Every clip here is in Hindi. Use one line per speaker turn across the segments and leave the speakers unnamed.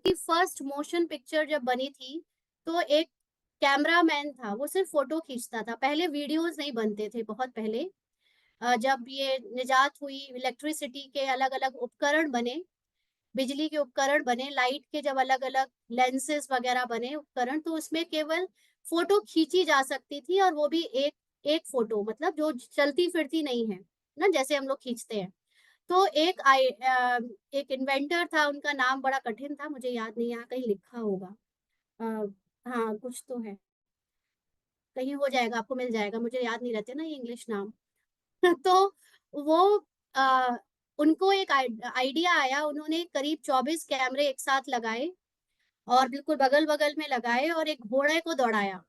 की फर्स्ट मोशन पिक्चर जब बनी थी, तो एक कैमरामैन था, वो सिर्फ फोटो खींचता था। पहले वीडियोस नहीं बनते थे, बहुत पहले। जब ये निजात हुई, इलेक्ट्रिसिटी के अलग अलग उपकरण बने, बिजली के उपकरण बने, लाइट के जब अलग अलग लेंसेज वगैरह बने उपकरण, तो उसमें केवल फोटो खींची जा सकती थी, और वो भी एक एक फोटो, मतलब जो चलती फिरती नहीं है ना, जैसे हम लोग खींचते हैं। तो एक इन्वेंटर था, उनका नाम बड़ा कठिन था, मुझे याद नहीं, यहाँ कहीं लिखा होगा। हाँ, कुछ तो है, कहीं हो जाएगा, आपको मिल जाएगा, मुझे याद नहीं रहते ना ये इंग्लिश नाम। तो वो आ, उनको एक आइडिया आया, उन्होंने करीब 24 कैमरे एक साथ लगाए, और बिल्कुल बगल बगल में लगाए, और एक घोड़े को दौड़ाया।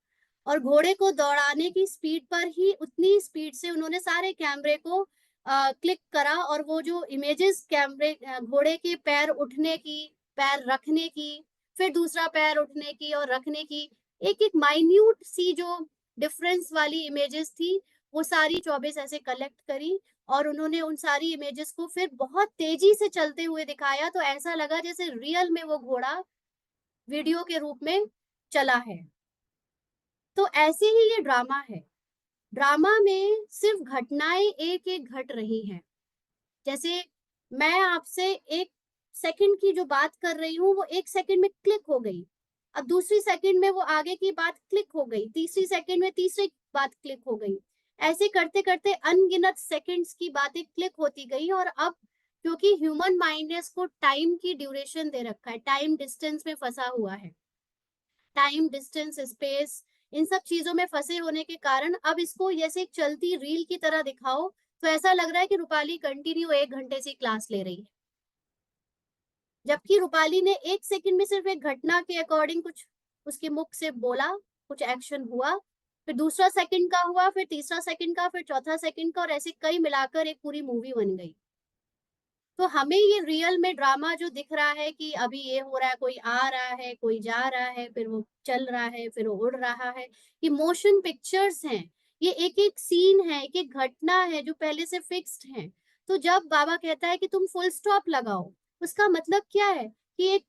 और घोड़े को दौड़ाने की स्पीड पर ही, उतनी स्पीड से उन्होंने सारे कैमरे को क्लिक करा, और वो जो इमेजेस कैमरे, घोड़े के पैर उठने की, पैर रखने की, फिर दूसरा पैर उठने की और रखने की, एक एक माइन्यूट सी जो डिफरेंस वाली इमेजेस थी, वो सारी 24 ऐसे कलेक्ट करी। और उन्होंने उन सारी इमेजेस को फिर बहुत तेजी से चलते हुए दिखाया, तो ऐसा लगा जैसे रियल में वो घोड़ा वीडियो के रूप में चला है। तो ऐसे ही ये ड्रामा है। ड्रामा में सिर्फ घटनाएं एक एक घट रही हैं। जैसे मैं आपसे एक सेकंड की जो बात कर रही हूँ, वो एक सेकंड में क्लिक हो गई, अब दूसरी सेकंड में वो आगे की बात क्लिक हो गई, तीसरी सेकंड में तीसरी बात क्लिक हो गई। ऐसे करते करते अनगिनत सेकंड्स की बातें क्लिक होती गई। और अब क्योंकि ह्यूमन माइंड ने इसको टाइम की ड्यूरेशन दे रखा है, टाइम डिस्टेंस में फंसा हुआ है, टाइम डिस्टेंस स्पेस, इन सब चीजों में फंसे होने के कारण अब इसको जैसे एक चलती रील की तरह दिखाओ, तो ऐसा लग रहा है कि रूपाली कंटिन्यू 1 घंटे से क्लास ले रही है, जबकि रूपाली ने एक सेकंड में सिर्फ एक घटना के अकॉर्डिंग कुछ उसके मुख से बोला, कुछ एक्शन हुआ, फिर दूसरा सेकंड का हुआ, फिर तीसरा सेकंड का, फिर चौथा सेकंड का, और ऐसे कई मिलाकर एक पूरी मूवी बन गई। तो हमें ये रियल में ड्रामा जो दिख रहा है कि अभी ये हो रहा है, कोई आ रहा है, कोई जा रहा है, फिर वो चल रहा है, फिर वो उड़ रहा है, ये मोशन पिक्चर्स हैं। ये एक एक सीन है, एक एक घटना है जो पहले से फिक्स्ड है। तो जब बाबा कहता है कि तुम फुल स्टॉप लगाओ, उसका मतलब क्या है कि एक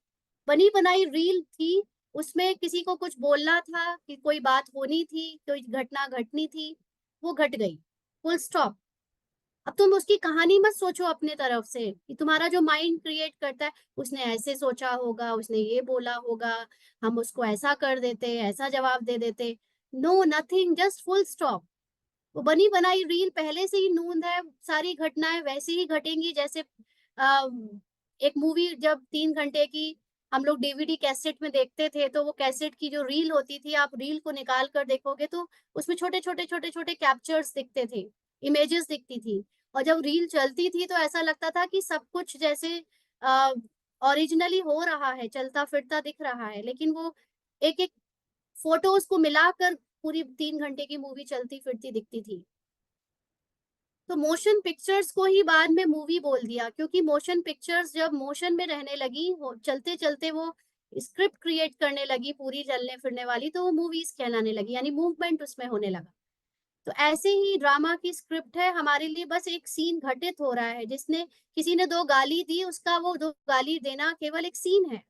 बनी बनाई रील थी, उसमें किसी को कुछ बोलना था, कि कोई बात होनी थी, कोई घटना घटनी थी, वो घट गई, फुल स्टॉप। अब तुम उसकी कहानी मत सोचो अपने तरफ से, कि तुम्हारा जो माइंड क्रिएट करता है, उसने ऐसे सोचा होगा, उसने ये बोला होगा, हम उसको ऐसा कर देते, ऐसा जवाब दे देते। No, nothing, just full stop. वो बनी बनाई रील पहले से ही नूंद है, सारी घटनाएं वैसे ही घटेंगी जैसे आ, एक मूवी जब 3 घंटे की हम लोग डीवीडी कैसेट में देखते थे, तो वो कैसेट की जो रील होती थी, आप रील को निकाल कर देखोगे तो उसमें छोटे छोटे छोटे छोटे कैप्चर्स दिखते थे, इमेजेस दिखती थी। और जब रील चलती थी तो ऐसा लगता था कि सब कुछ जैसे ओरिजिनली हो रहा है, चलता फिरता दिख रहा है, लेकिन वो एक एक फोटोज को मिलाकर पूरी 3 घंटे की मूवी चलती फिरती दिखती थी। तो मोशन पिक्चर्स को ही बाद में मूवी बोल दिया, क्योंकि मोशन पिक्चर्स जब मोशन में रहने लगी, चलते चलते वो स्क्रिप्ट क्रिएट करने लगी पूरी चलने फिरने वाली, तो वो मूवीज कहलाने लगी, यानी मूवमेंट उसमें होने लगा। तो ऐसे ही ड्रामा की स्क्रिप्ट है हमारे लिए, बस एक सीन घटित हो रहा है, जिसने किसी ने 2 गाली दी, उसका वो 2 गाली देना केवल एक सीन है।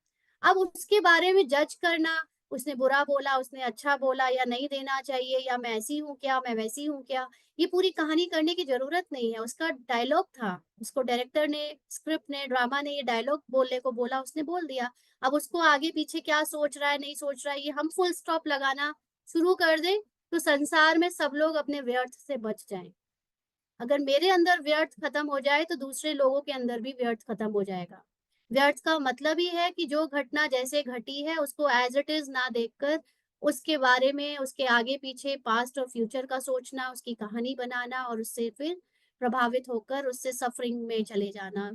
अब उसके बारे में जज करना, उसने बुरा बोला, उसने अच्छा बोला, या नहीं देना चाहिए, या मैं ऐसी हूँ क्या, मैं वैसी हूँ क्या, ये पूरी कहानी करने की जरूरत नहीं है। उसका डायलॉग था, उसको डायरेक्टर ने, स्क्रिप्ट ने, ड्रामा ने ये डायलॉग बोलने को बोला, उसने बोल दिया। अब उसको आगे पीछे क्या सोच रहा है, नहीं सोच रहा है, ये हम फुल स्टॉप लगाना शुरू कर दें, तो संसार में सब लोग अपने व्यर्थ से बच जाएं। अगर मेरे अंदर व्यर्थ खत्म हो जाए, तो दूसरे लोगों के अंदर भी व्यर्थ खत्म हो जाएगा। व्यर्थ का मतलब ही है कि जो घटना जैसे घटी है उसको एज इट इज ना देखकर, उसके बारे में, उसके आगे पीछे, पास्ट और फ्यूचर का सोचना, उसकी कहानी बनाना, और उससे फिर प्रभावित होकर उससे सफरिंग में चले जाना,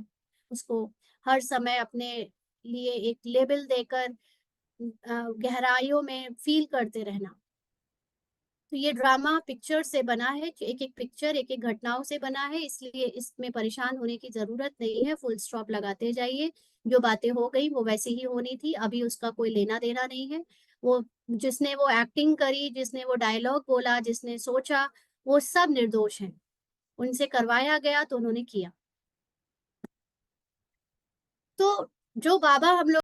उसको हर समय अपने लिए एक लेबल देकर गहराइयों में फील करते रहना। तो ये ड्रामा पिक्चर से बना है, एक एक पिक्चर एक एक घटनाओं से बना है, इसलिए इसमें परेशान होने की जरूरत नहीं है, फुल स्टॉप लगाते जाइए। जो बातें हो गई वो वैसे ही होनी थी, अभी उसका कोई लेना देना नहीं है। वो जिसने वो एक्टिंग करी, जिसने वो डायलॉग बोला, जिसने सोचा, वो सब निर्दोष हैं। उनसे करवाया गया तो उन्होंने किया। तो जो बाबा हम लोग